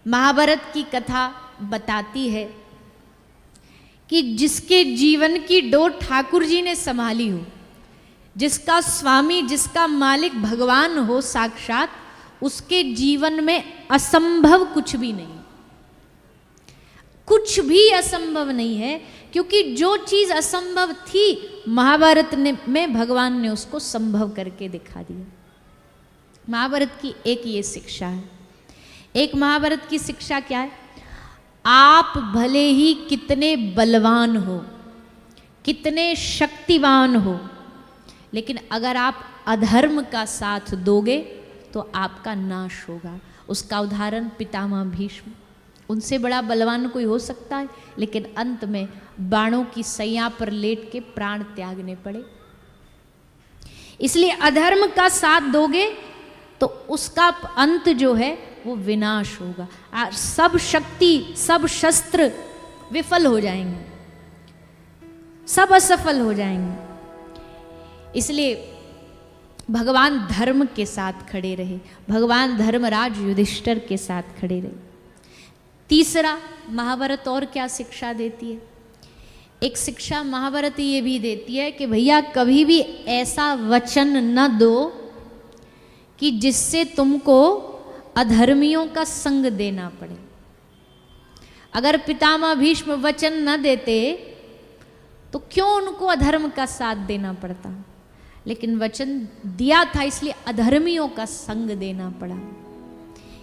महाभारत की कथा बताती है कि जिसके जीवन की डोर ठाकुर जी ने संभाली हो, जिसका स्वामी, जिसका मालिक भगवान हो साक्षात, उसके जीवन में असंभव कुछ भी नहीं, कुछ भी असंभव नहीं है। क्योंकि जो चीज असंभव थी महाभारत में भगवान ने उसको संभव करके दिखा दिया। महाभारत की एक ये शिक्षा है। एक महाभारत की शिक्षा क्या है? आप भले ही कितने बलवान हो, कितने शक्तिवान हो, लेकिन अगर आप अधर्म का साथ दोगे तो आपका नाश होगा। उसका उदाहरण पितामह भीष्म। उनसे बड़ा बलवान कोई हो सकता है, लेकिन अंत में बाणों की सैया पर लेट के प्राण त्यागने पड़े। इसलिए अधर्म का साथ दोगे तो उसका अंत जो है वो विनाश होगा। सब शक्ति, सब शस्त्र विफल हो जाएंगे, सब असफल हो जाएंगे। इसलिए भगवान धर्म के साथ खड़े रहे, भगवान धर्मराज युधिष्ठिर के साथ खड़े रहे। तीसरा, महाभारत और क्या शिक्षा देती है? एक शिक्षा महाभारत ये भी देती है कि भैया कभी भी ऐसा वचन न दो कि जिससे तुमको अधर्मियों का संग देना पड़े। अगर पितामह भीष्म वचन न देते तो क्यों उनको अधर्म का साथ देना पड़ता, लेकिन वचन दिया था इसलिए अधर्मियों का संग देना पड़ा।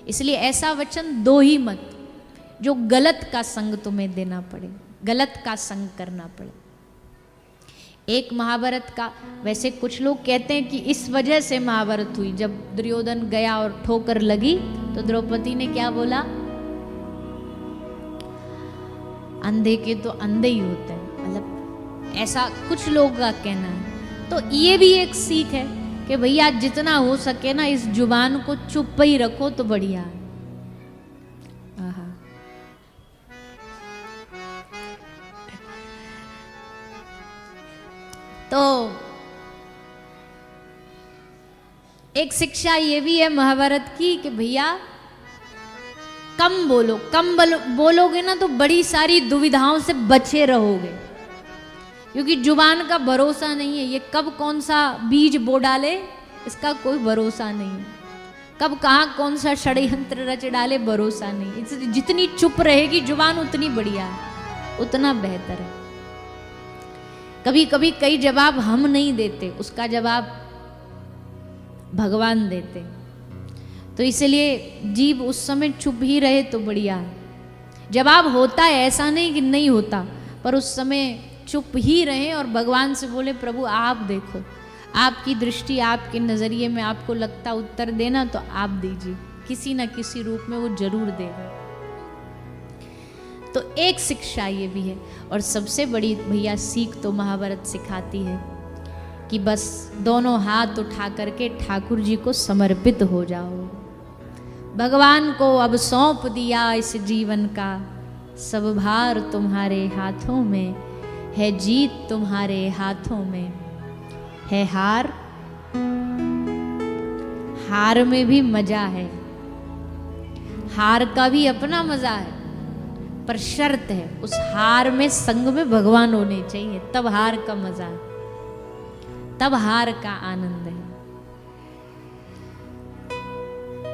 इसलिए ऐसा वचन दो ही मत जो गलत का संग तुम्हें देना पड़े, गलत का संग करना पड़े। एक महाभारत का, वैसे कुछ लोग कहते हैं कि इस वजह से महाभारत हुई। जब दुर्योधन गया और ठोकर लगी तो द्रौपदी ने क्या बोला? अंधे के तो अंधे ही होते हैं, मतलब ऐसा कुछ लोगों का कहना है। तो ये भी एक सीख है कि भैया जितना हो सके ना इस जुबान को चुप ही रखो तो बढ़िया है। तो एक शिक्षा ये भी है महाभारत की कि भैया कम बोलो, बोलोगे ना तो बड़ी सारी दुविधाओं से बचे रहोगे, क्योंकि जुबान का भरोसा नहीं है। ये कब कौन सा बीज बो डाले इसका कोई भरोसा नहीं है, कब कहाँ कौन सा षड्यंत्र रच डाले भरोसा नहीं है। जितनी चुप रहेगी जुबान उतनी बढ़िया है, उतना बेहतर है। कभी कभी कई जवाब हम नहीं देते, उसका जवाब भगवान देते। तो इसलिए जीव उस समय चुप ही रहे तो बढ़िया है। जवाब होता है, ऐसा नहीं कि नहीं होता, पर उस समय चुप ही रहे और भगवान से बोले प्रभु आप देखो, आपकी दृष्टि, आपके नज़रिए में आपको लगता उत्तर देना तो आप दीजिए, किसी न किसी रूप में वो जरूर देगा। तो एक शिक्षा ये भी है। और सबसे बड़ी भैया सीख तो महाभारत सिखाती है कि बस दोनों हाथ उठा करके ठाकुर जी को समर्पित हो जाओ। भगवान को अब सौंप दिया इस जीवन का, सब भार तुम्हारे हाथों में है, जीत तुम्हारे हाथों में है हार। हार में भी मजा है, हार का भी अपना मजा है, पर शर्त है उस हार में संग में भगवान होने चाहिए, तब हार का मजा है, तब हार का आनंद है।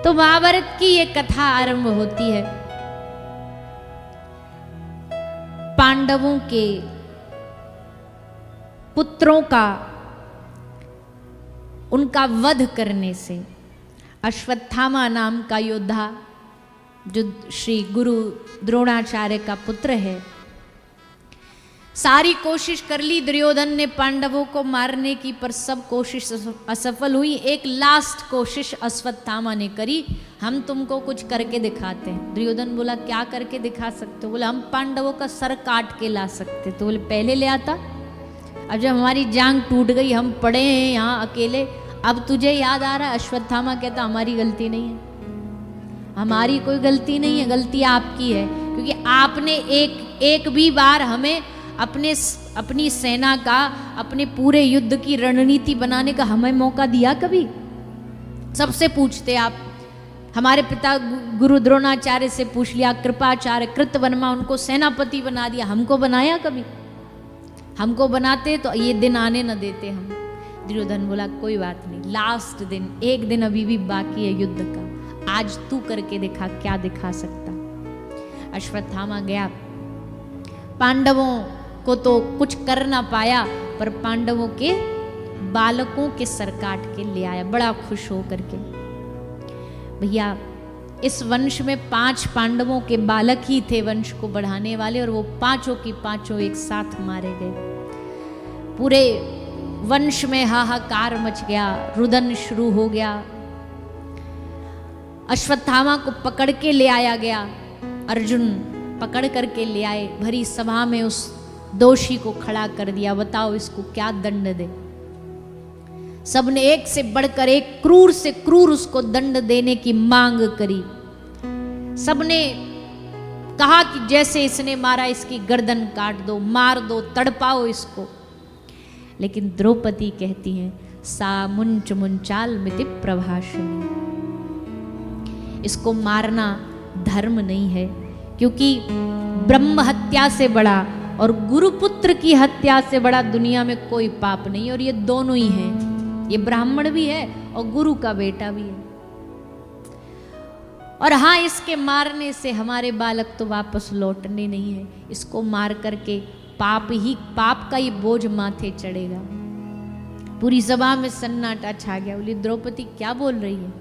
तो महाभारत की ये कथा आरंभ होती है पांडवों के पुत्रों का, उनका वध करने से। अश्वत्थामा नाम का योद्धा जो श्री गुरु द्रोणाचार्य का पुत्र है, सारी कोशिश कर ली दुर्योधन ने पांडवों को मारने की, पर सब कोशिश असफल हुई। एक लास्ट कोशिश अश्वत्थामा ने करी, हम तुमको कुछ करके दिखाते हैं। दुर्योधन बोला क्या करके दिखा सकते हो? बोला हम पांडवों का सर काट के ला सकते। तो बोले पहले ले आता, अब जब हमारी जांग टूट गई, हम पड़े हैं यहाँ अकेले, अब तुझे याद आ रहा है? अश्वत्थामा कहता हमारी गलती नहीं है, हमारी कोई गलती नहीं है, गलती आपकी है, क्योंकि आपने एक भी बार हमें अपनी सेना का, अपने पूरे युद्ध की रणनीति बनाने का हमें मौका दिया कभी? सबसे पूछते आप, हमारे पिता गुरु द्रोणाचार्य से पूछ लिया, कृपाचार्य कृतवर्मा, उनको सेनापति बना दिया, हमको बनाया कभी? हमको बनाते तो ये दिन आने न देते हम। दुर्योधन बोला कोई बात नहीं, लास्ट दिन, एक दिन अभी भी बाकी है युद्ध का, आज तू करके दिखा क्या दिखा सकता। अश्वत्थामा गया, पांडवों को तो कुछ कर ना पाया, पर पांडवों के बालकों के सर काट के ले आया, बड़ा खुश हो करके। भैया इस वंश में 5 पांडवों के बालक ही थे वंश को बढ़ाने वाले, और वो पांचों की पांचों एक साथ मारे गए। पूरे वंश में हाहाकार मच गया, रुदन शुरू हो गया। अश्वत्थामा को पकड़ के ले आया गया, अर्जुन पकड़ करके ले आए, भरी सभा में उस दोषी को खड़ा कर दिया, बताओ इसको क्या दंड दे। सबने एक से बढ़कर एक क्रूर से क्रूर उसको दंड देने की मांग करी। सबने कहा कि जैसे इसने मारा इसकी गर्दन काट दो, मार दो, तड़पाओ इसको। लेकिन द्रौपदी कहती हैं, सा मुंच मुंचाल मिति प्रभाषिणी, इसको मारना धर्म नहीं है, क्योंकि ब्रह्म हत्या से बड़ा और गुरुपुत्र की हत्या से बड़ा दुनिया में कोई पाप नहीं, और ये दोनों ही हैं, ये ब्राह्मण भी है और गुरु का बेटा भी है। और हाँ, इसके मारने से हमारे बालक तो वापस लौटने नहीं है, इसको मार करके पाप का ही बोझ माथे चढ़ेगा। पूरी सभा में सन्नाटा छा गया। बोली द्रौपदी क्या बोल रही है?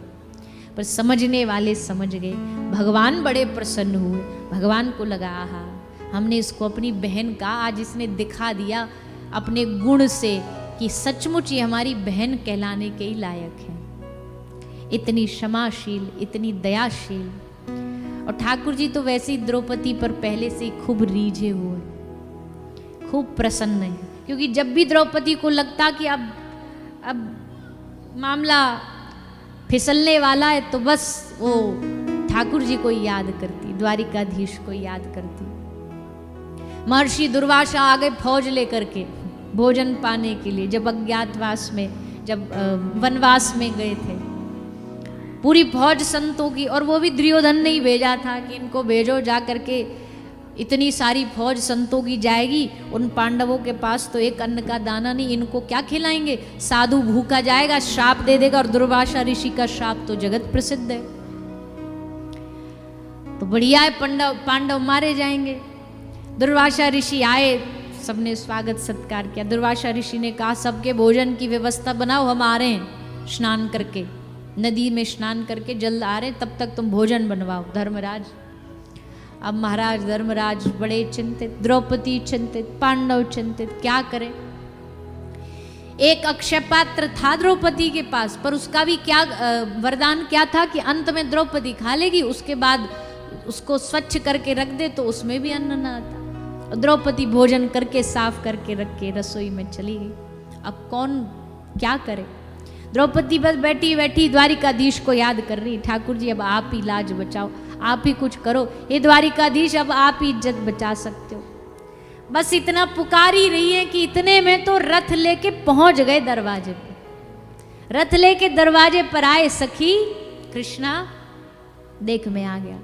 पर समझने वाले समझ गए। भगवान बड़े प्रसन्न हुए, भगवान को लगा आहा, हमने इसको अपनी बहन का आज इसने दिखा दिया अपने गुण से कि सचमुच ये हमारी बहन कहलाने के ही लायक है। इतनी क्षमाशील, इतनी दयाशील। और ठाकुर जी तो वैसे ही द्रौपदी पर पहले से ही खूब रीझे हुए, खूब प्रसन्न है, क्योंकि जब भी द्रौपदी को लगता कि अब मामला फिसलने वाला है तो बस वो ठाकुर जी को याद करती, द्वारिकाधीश को याद करती। महर्षि दुर्वासा आ गए फौज लेकर के भोजन पाने के लिए, जब अज्ञातवास में, जब वनवास में गए थे। पूरी फौज संतों की, और वो भी दुर्योधन ने ही भेजा था कि इनको भेजो जा करके, इतनी सारी फौज संतों की जाएगी, उन पांडवों के पास तो एक अन्न का दाना नहीं, इनको क्या खिलाएंगे? साधु भूखा जाएगा, श्राप दे देगा, और दुर्वासा ऋषि का श्राप तो जगत प्रसिद्ध है, तो बढ़िया है, पांडव मारे जाएंगे। दुर्वासा ऋषि आए, सबने स्वागत सत्कार किया। दुर्वासा ऋषि ने कहा सबके भोजन की व्यवस्था बनाओ, हम आ रहे हैं स्नान करके, नदी में स्नान करके जल्द आ रहे हैं, तब तक तुम भोजन बनवाओ। धर्मराज, अब महाराज धर्मराज बड़े चिंतित, द्रौपदी चिंतित, पांडव चिंतित, क्या करें। एक अक्षय पात्र था द्रौपदी के पास, पर उसका भी क्या वरदान क्या था कि अंत में द्रौपदी खा लेगी, उसके बाद उसको स्वच्छ करके रख दे तो उसमें भी अन्न न आता। द्रौपदी भोजन करके साफ करके रख के रसोई में चली गई। अब कौन क्या करे? द्रौपदी बस बैठी बैठी द्वारिकाधीश को याद कर रही, ठाकुर जी अब आप ही लाज बचाओ, आप ही कुछ करो, ये द्वारिकाधीश अब आप ही इज्जत बचा सकते हो। बस इतना पुकार ही रही है कि इतने में तो रथ लेके पहुंच गए दरवाजे पे। रथ लेके दरवाजे पर आए, सखी कृष्णा देख मैं आ गया।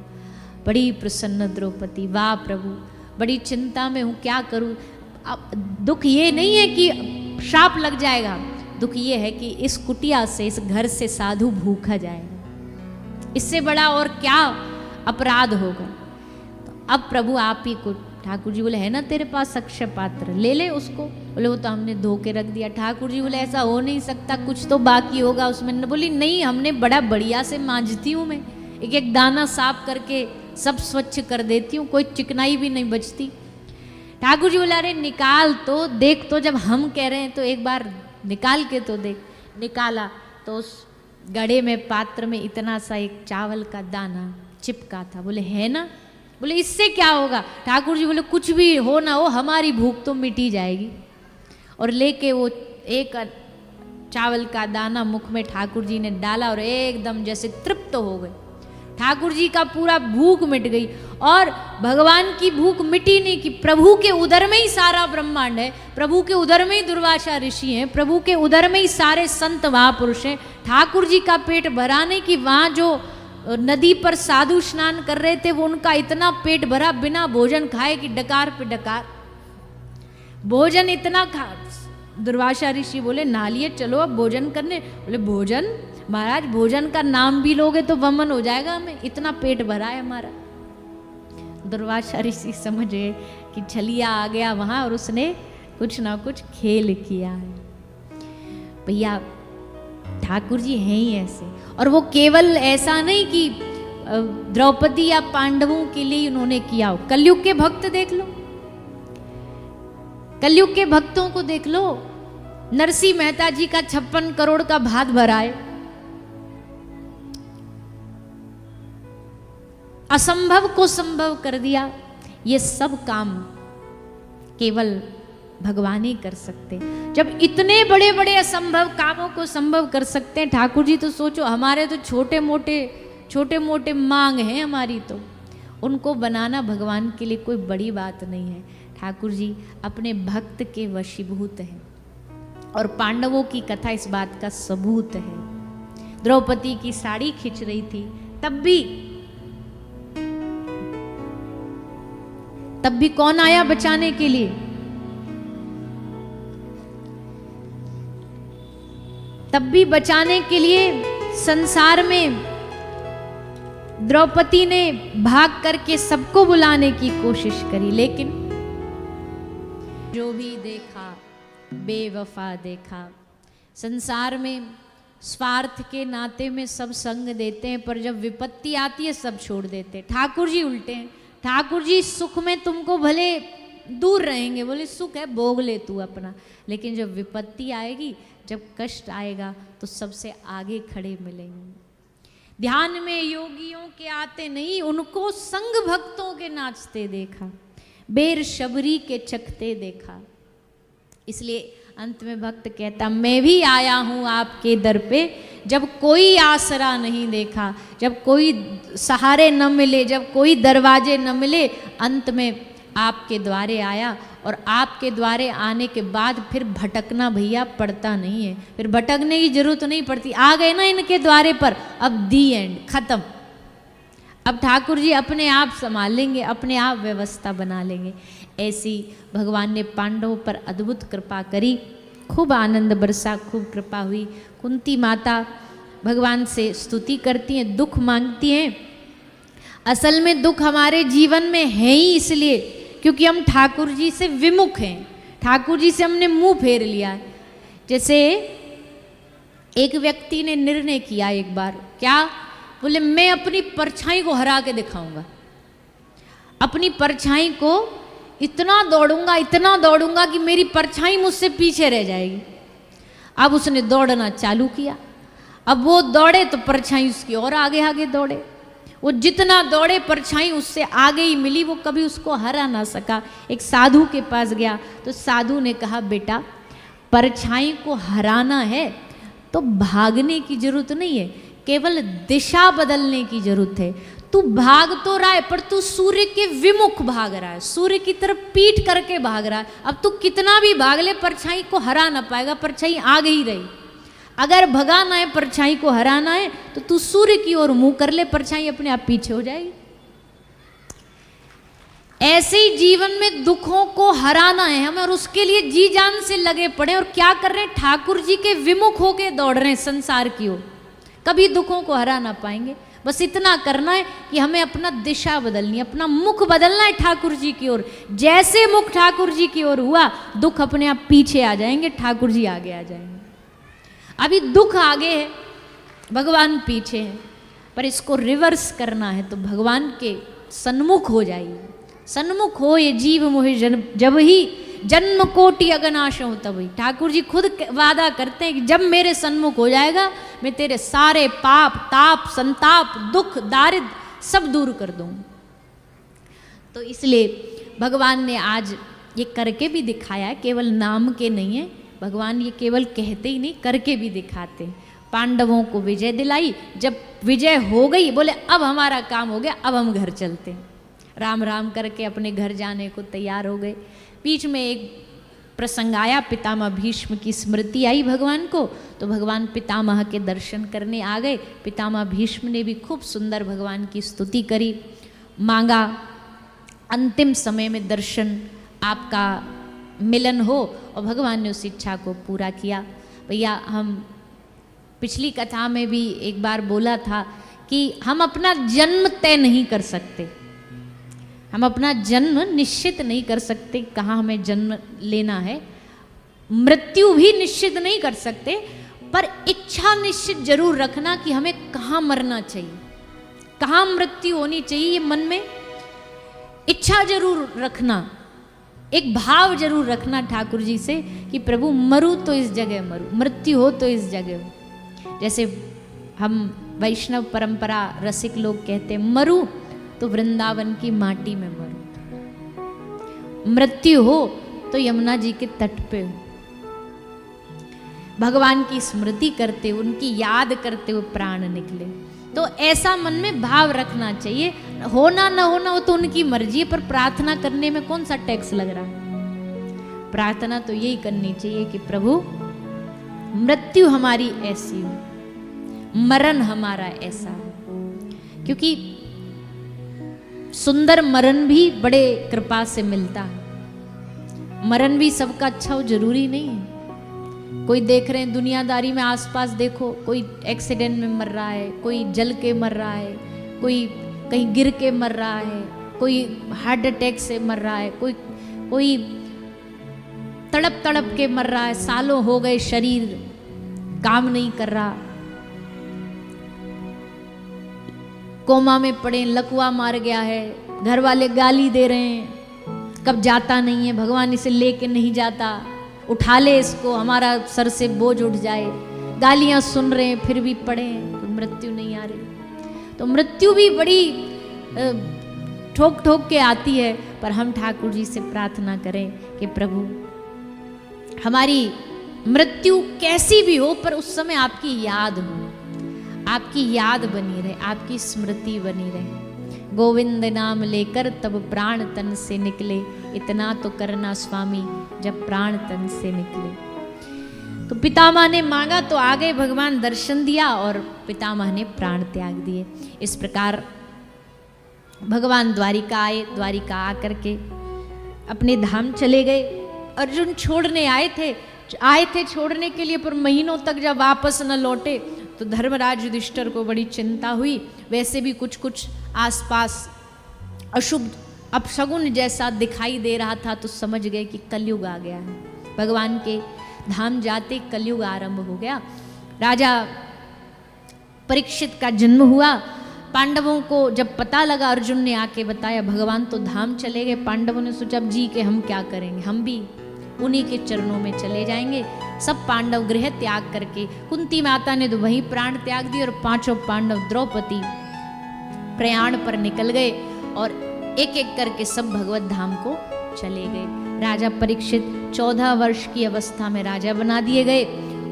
बड़ी प्रसन्न द्रौपदी, वाह प्रभु, बड़ी चिंता में हूँ, क्या करूँ। अब दुख ये नहीं है कि श्राप लग जाएगा, दुख ये है कि इस कुटिया से, इस घर से साधु भूखा जाएगा, इससे बड़ा और क्या अपराध होगा। तो अब प्रभु आप ही को, ठाकुर जी बोले है ना तेरे पास अक्षय पात्र, ले ले उसको। बोले वो तो हमने धो के रख दिया। ठाकुर जी बोले ऐसा हो नहीं सकता, कुछ तो बाकी होगा उसमें। बोली नहीं, हमने बड़ा बढ़िया से मांजती हूँ मैं, एक एक दाना साफ करके सब स्वच्छ कर देती हूँ, कोई चिकनाई भी नहीं बचती। ठाकुर जी बोला अरे निकाल तो देख, तो जब हम कह रहे हैं तो एक बार निकाल के तो देख। निकाला तो उस गड़े में, पात्र में इतना सा एक चावल का दाना चिपका था। बोले है ना? बोले इससे क्या होगा? ठाकुर जी बोले कुछ भी हो ना हो, हमारी भूख तो मिटी जाएगी। और लेके वो एक चावल का दाना मुख में ठाकुर जी ने डाला और एकदम जैसे तृप्त हो गए। ठाकुर जी का पूरा भूख मिट गई। और भगवान की भूख मिटी नहीं कि प्रभु के उदर में ही सारा ब्रह्मांड है, प्रभु के उदर में ही दुर्वासा ऋषि हैं, प्रभु के उदर में ही सारे संत महापुरुष हैं। ठाकुर जी का पेट भरा नहीं कि वहाँ जो नदी पर साधु स्नान कर रहे थे, वो उनका इतना पेट भरा बिना भोजन खाए कि डकार पे डकार, भोजन इतना खा। दुर्वासा ऋषि बोले नहा लिए, चलो अब भोजन करने। बोले भोजन महाराज, भोजन का नाम भी लोगे तो वमन हो जाएगा हमें, इतना पेट भरा है हमारा। दुर्वासा ऋषि समझ गए कि छलिया आ गया वहां और उसने कुछ ना कुछ खेल किया है। भैया ठाकुर जी हैं ही ऐसे, और वो केवल ऐसा नहीं कि द्रौपदी या पांडवों के लिए उन्होंने किया हो। कलयुग के भक्त देख लो, कलयुग के भक्तों को देख लो। नरसिंह मेहता जी का 56 करोड़ का भात भराए, असंभव को संभव कर दिया। ये सब काम केवल भगवान ही कर सकते। जब इतने बड़े बड़े असंभव कामों को संभव कर सकते हैं ठाकुर जी, तो सोचो हमारे तो छोटे मोटे मांग हैं हमारी, तो उनको बनाना भगवान के लिए कोई बड़ी बात नहीं है। ठाकुर जी अपने भक्त के वशीभूत हैं, और पांडवों की कथा इस बात का सबूत है। द्रौपदी की साड़ी खींच रही थी, तब भी कौन आया बचाने के लिए? तब भी बचाने के लिए संसार में द्रौपदी ने भाग करके सबको बुलाने की कोशिश करी, लेकिन जो भी देखा बेवफा देखा। संसार में स्वार्थ के नाते में सब संग देते हैं, पर जब विपत्ति आती है सब छोड़ देते हैं। ठाकुर जी उल्टे हैं। ठाकुर जी सुख में तुमको भले दूर रहेंगे, बोले सुख है भोग ले तू अपना, लेकिन जब विपत्ति आएगी, जब कष्ट आएगा, तो सबसे आगे खड़े मिलेंगे। ध्यान में योगियों के आते नहीं, उनको संग भक्तों के नाचते देखा, बेर शबरी के चखते देखा। इसलिए अंत में भक्त कहता, मैं भी आया हूँ आपके दर पे, जब कोई आसरा नहीं देखा, जब कोई सहारे न मिले, जब कोई दरवाजे न मिले, अंत में आपके द्वारे आया। और आपके द्वारे आने के बाद फिर भटकना भैया पड़ता नहीं है, फिर भटकने की जरूरत नहीं पड़ती। आ गए ना इनके द्वारे पर, अब दी एंड, खत्म। अब ठाकुर जी अपने आप संभाल लेंगे, अपने आप व्यवस्था बना लेंगे। ऐसी भगवान ने पांडवों पर अद्भुत कृपा करी, खूब आनंद बरसा, खूब कृपा हुई। कुंती माता भगवान से स्तुति करती हैं, दुख मांगती हैं। असल में दुख हमारे जीवन में है ही इसलिए क्योंकि हम ठाकुर जी से विमुख हैं, ठाकुर जी से हमने मुंह फेर लिया। जैसे एक व्यक्ति ने निर्णय किया एक बार, क्या बोले, मैं अपनी परछाई को हरा के दिखाऊंगा, अपनी परछाई को इतना दौड़ूंगा कि मेरी परछाई मुझसे पीछे रह जाएगी। अब उसने दौड़ना चालू किया। अब वो दौड़े तो परछाई उसकी और आगे आगे दौड़े। वो जितना दौड़े परछाई उससे आगे ही मिली, वो कभी उसको हरा ना सका। एक साधु के पास गया तो साधु ने कहा, बेटा परछाई को हराना है तो भागने की जरूरत नहीं है, केवल दिशा बदलने की जरूरत है। तू भाग तो रहा है पर तू सूर्य के विमुख भाग रहा है, सूर्य की तरफ पीठ करके भाग रहा है। अब तू कितना भी भाग ले परछाई को हरा ना पाएगा, परछाई आगे ही रही। अगर भगाना है, परछाई को हराना है, तो तू सूर्य की ओर मुंह कर ले, परछाई अपने आप पीछे हो जाएगी। ऐसे ही जीवन में दुखों को हराना है हमें, और उसके लिए जी जान से लगे पड़े। और क्या कर रहे हैं, ठाकुर जी के विमुख होके दौड़ रहे हैं संसार की ओर। कभी दुखों को हरा ना पाएंगे। बस इतना करना है कि हमें अपना दिशा बदलनी है, अपना मुख बदलना है ठाकुर जी की ओर। जैसे मुख ठाकुर जी की ओर हुआ, दुख अपने आप पीछे आ जाएंगे, ठाकुर जी आगे आ जाएंगे। अभी दुख आगे है, भगवान पीछे है, पर इसको रिवर्स करना है तो भगवान के सन्मुख हो जाइए। सन्मुख हो ये जीव मोहि जब ही जन्म कोटि अगनाश हो तब ही। ठाकुर जी खुद वादा करते हैं कि जब मेरे सन्मुख हो जाएगा, मैं तेरे सारे पाप ताप संताप दुख दारिद्र सब दूर कर दूंगा। तो इसलिए भगवान ने आज ये करके भी दिखाया है, केवल नाम के नहीं है। भगवान ये केवल कहते ही नहीं, करके भी दिखाते हैं। पांडवों को विजय दिलाई, जब विजय हो गई बोले अब हमारा काम हो गया, अब हम घर चलते हैं। राम राम करके अपने घर जाने को तैयार हो गए। बीच में एक प्रसंग आया, पितामह भीष्म की स्मृति आई भगवान को, तो भगवान पितामह के दर्शन करने आ गए। पितामह भीष्म ने भी खूब सुंदर भगवान की स्तुति करी, मांगा अंतिम समय में दर्शन आपका मिलन हो, और भगवान ने उस इच्छा को पूरा किया। भैया हम पिछली कथा में भी एक बार बोला था कि हम अपना जन्म तय नहीं कर सकते, हम अपना जन्म निश्चित नहीं कर सकते कहाँ हमें जन्म लेना है, मृत्यु भी निश्चित नहीं कर सकते, पर इच्छा निश्चित जरूर रखना कि हमें कहाँ मरना चाहिए, कहाँ मृत्यु होनी चाहिए। ये मन में इच्छा जरूर रखना, एक भाव जरूर रखना ठाकुर जी से कि प्रभु मरूं तो इस जगह मरूं, मृत्यु हो तो इस जगह हो। जैसे हम वैष्णव परंपरा रसिक लोग कहते हैं, मरूं तो वृंदावन की माटी में मरूं, मृत्यु हो तो यमुना जी के तट पे हो। भगवान की स्मृति करते, उनकी याद करते हुए प्राण निकले, तो ऐसा मन में भाव रखना चाहिए। होना न होना वो तो उनकी मर्जी है, पर प्रार्थना करने में कौन सा टैक्स लग रहा है। प्रार्थना तो यही करनी चाहिए कि प्रभु मृत्यु हमारी ऐसी हो, मरण हमारा ऐसा हो, क्योंकि सुंदर मरण भी बड़े कृपा से मिलता है। मरण भी सबका अच्छा हो जरूरी नहीं है। कोई देख रहे हैं दुनियादारी में, आसपास देखो, कोई एक्सीडेंट में मर रहा है, कोई जल के मर रहा है, कोई कहीं गिर के मर रहा है, कोई हार्ट अटैक से मर रहा है, कोई तड़प तड़प के मर रहा है, सालों हो गए शरीर काम नहीं कर रहा, कोमा में पड़े, लकवा मार गया है, घर वाले गाली दे रहे हैं, कब जाता नहीं है, भगवान इसे लेके नहीं जाता, उठा ले इसको, हमारा सर से बोझ उठ जाए, गालियां सुन रहे हैं फिर भी पड़े हैं, तो मृत्यु नहीं आ रही। तो मृत्यु भी बड़ी ठोक ठोक के आती है, पर हम ठाकुर जी से प्रार्थना करें कि प्रभु हमारी मृत्यु कैसी भी हो, पर उस समय आपकी याद हो, आपकी याद बनी रहे, आपकी स्मृति बनी रहे। गोविंद नाम लेकर तब प्राण तन से निकले, इतना तो करना स्वामी जब प्राण तन से निकले। तो पितामह ने मांगा तो आ गए भगवान, दर्शन दिया और पितामह ने प्राण त्याग दिए। इस प्रकार भगवान द्वारिका आए, द्वारिका आकर के अपने धाम चले गए। अर्जुन छोड़ने आए थे छोड़ने के लिए, पर महीनों तक जब वापस न लौटे तो धर्मराज युधिष्ठिर को बड़ी चिंता हुई। वैसे भी कुछ कुछ आसपास अशुभ अपशगुन जैसा दिखाई दे रहा था, तो समझ गए कि कलयुग आ गया है। भगवान के धाम जाते कलयुग आरंभ हो गया। राजा परीक्षित का जन्म हुआ। पांडवों को जब पता लगा, अर्जुन ने आके बताया भगवान तो धाम चले गए। पांडवों ने सोचा अब जी के हम क्या करेंगे, हम भी उन्हीं के चरणों में चले जाएंगे। सब पांडव गृह त्याग करके, कुंती माता ने तो वहीं प्राण त्याग दिए और पांचों पांडव द्रौपदी प्रयाण पर निकल गए और एक एक करके सब भगवत धाम को चले गए। राजा परीक्षित 14 वर्ष की अवस्था में राजा बना दिए गए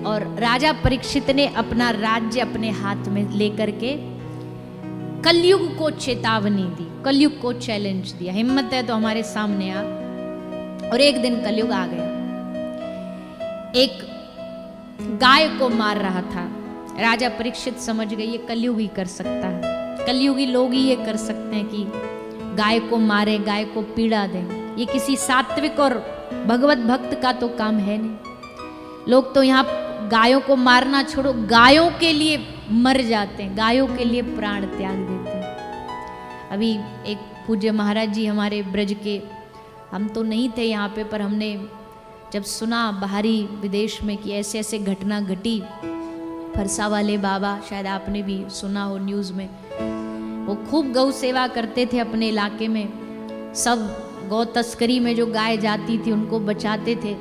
और राजा परीक्षित ने अपना राज्य अपने हाथ में लेकर के कलयुग को चेतावनी दी, कलयुग को चैलेंज दिया, हिम्मत है तो हमारे सामने आ। और एक दिन कलयुग आ गया। एक गाय को मार रहा था। राजा परीक्षित समझ गए ये कलयुग ही कर सकता है, कलयुगी लोग ही ये कर सकते हैं कि गाय को मारे, गाय को पीड़ा दें। ये किसी सात्विक और भगवत भक्त का तो काम है नहीं। लोग तो यहाँ गायों को मारना छोड़ो, गायों के लिए मर जाते हैं, गायों के लिए प्राण त्याग देते हैं। अभी एक पूज्य महाराज जी हमारे ब्रज के, हम तो नहीं थे यहाँ पे, पर हमने जब सुना बाहरी विदेश में कि ऐसे ऐसे घटना घटी, फरसा वाले बाबा, शायद आपने भी सुना हो न्यूज़ में, वो खूब गौ सेवा करते थे अपने इलाके में। सब गौ तस्करी में जो गाय जाती थी उनको बचाते थे,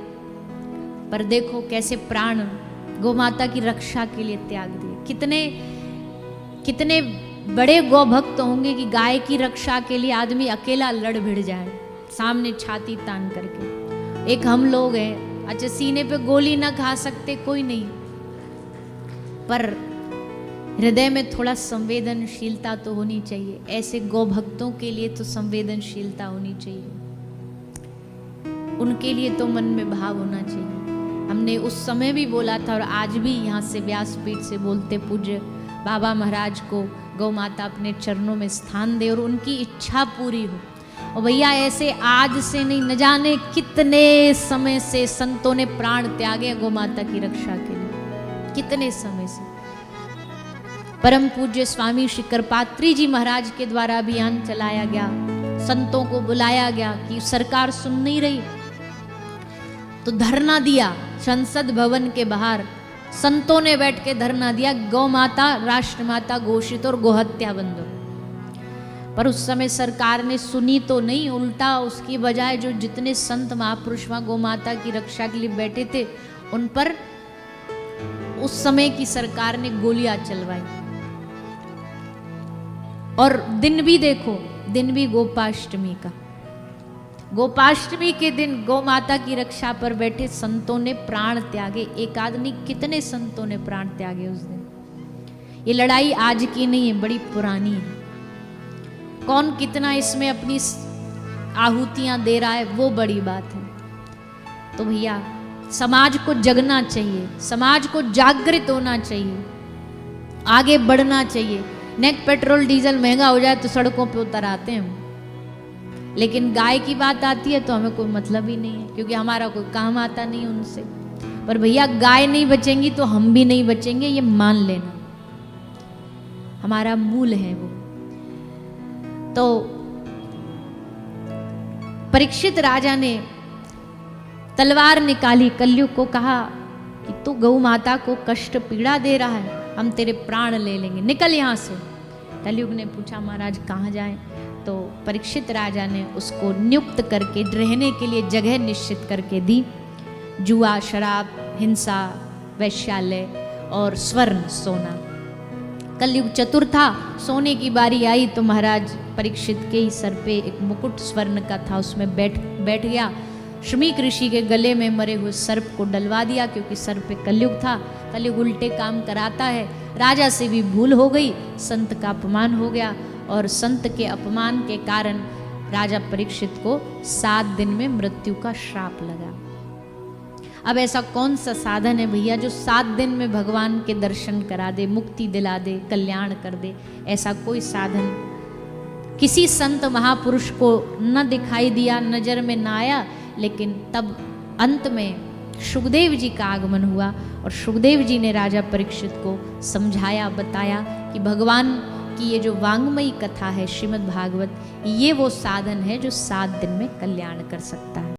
पर देखो कैसे प्राण गौ माता की रक्षा के लिए त्याग दिए। कितने कितने बड़े गौ भक्त होंगे कि गाय की रक्षा के लिए आदमी अकेला लड़ भिड़ जाए, सामने छाती तान करके। एक हम लोग हैं, अच्छा सीने पे गोली ना खा सकते कोई नहीं, पर हृदय में थोड़ा संवेदनशीलता तो होनी चाहिए। ऐसे गौ भक्तों के लिए तो संवेदनशीलता होनी चाहिए। उनके लिए तो मन में भाव होना चाहिए। हमने उस समय भी बोला था और आज भी यहाँ से व्यासपीठ से बोलते, पूज्य बाबा महाराज को गौ माता अपने चरणों में स्थान दे और उनकी इच्छा पूरी हो। और भैया ऐसे आज से नहीं, न जाने कितने समय से संतों ने प्राण त्यागे गौ माता की रक्षा के लिए, कितने समय से। परम पूज्य स्वामी श्री कृपात्री जी महाराज के द्वारा अभियान चलाया गया, संतों को बुलाया गया कि सरकार सुन नहीं रही तो धरना दिया संसद भवन के बाहर। संतों ने बैठ के धरना दिया, गौ माता राष्ट्रमाता घोषित और गोहत्या बंद हो। पर उस समय सरकार ने सुनी तो नहीं, उल्टा उसकी बजाय जो जितने संत महापुरुष वहां गौ माता की रक्षा के लिए बैठे थे उन पर उस समय की सरकार ने गोलियां चलवाई। और दिन भी देखो, दिन भी गोपाष्टमी का, गोपाष्टमी के दिन गौ माता की रक्षा पर बैठे संतों ने प्राण त्यागे। एक आदमी कितने संतों ने प्राण त्यागे उस दिन। ये लड़ाई आज की नहीं है, बड़ी पुरानी है। कौन कितना इसमें अपनी आहुतियां दे रहा है वो बड़ी बात है। तो भैया समाज को जगना चाहिए, समाज को जागृत होना चाहिए, आगे बढ़ना चाहिए। नेक पेट्रोल डीजल महंगा हो जाए तो सड़कों पे उतर आते हैं, लेकिन गाय की बात आती है तो हमें कोई मतलब ही नहीं है, क्योंकि हमारा कोई काम आता नहीं उनसे। पर भैया गाय नहीं बचेंगी तो हम भी नहीं बचेंगे, ये मान लेना, हमारा मूल है वो। तो परीक्षित राजा ने तलवार निकाली, कलयुग को कहा कि तू गौ माता को कष्ट पीड़ा दे रहा है, हम तेरे प्राण ले लेंगे, निकल यहाँ से। कलयुग ने पूछा महाराज कहाँ जाएं? तो परीक्षित राजा ने उसको नियुक्त करके रहने के लिए जगह निश्चित करके दी। जुआ, शराब, हिंसा, वैश्यालय और स्वर्ण सोना। कलयुग चतुर था, सोने की बारी आई तो महाराज परीक्षित के ही सर पे एक मुकुट स्वर्ण का था, उसमें बैठ गया। शमीक ऋषि के गले में मरे हुए सर्प को डलवा दिया, क्योंकि सर पे कलयुग था, कलयुग उल्टे काम कराता है। राजा से भी भूल हो गई, संत का अपमान हो गया और संत के अपमान के कारण राजा परीक्षित को 7 दिन में मृत्यु का श्राप लगा। अब ऐसा कौन सा साधन है भैया जो 7 दिन में भगवान के दर्शन करा दे, मुक्ति दिला दे, कल्याण कर दे? ऐसा कोई साधन किसी संत महापुरुष को न दिखाई दिया, नजर में न आया। लेकिन तब अंत में शुकदेव जी का आगमन हुआ और शुकदेव जी ने राजा परीक्षित को समझाया, बताया कि भगवान कि ये जो वांग्मयी कथा है श्रीमद् भागवत, ये वो साधन है जो 7 दिन में कल्याण कर सकता है।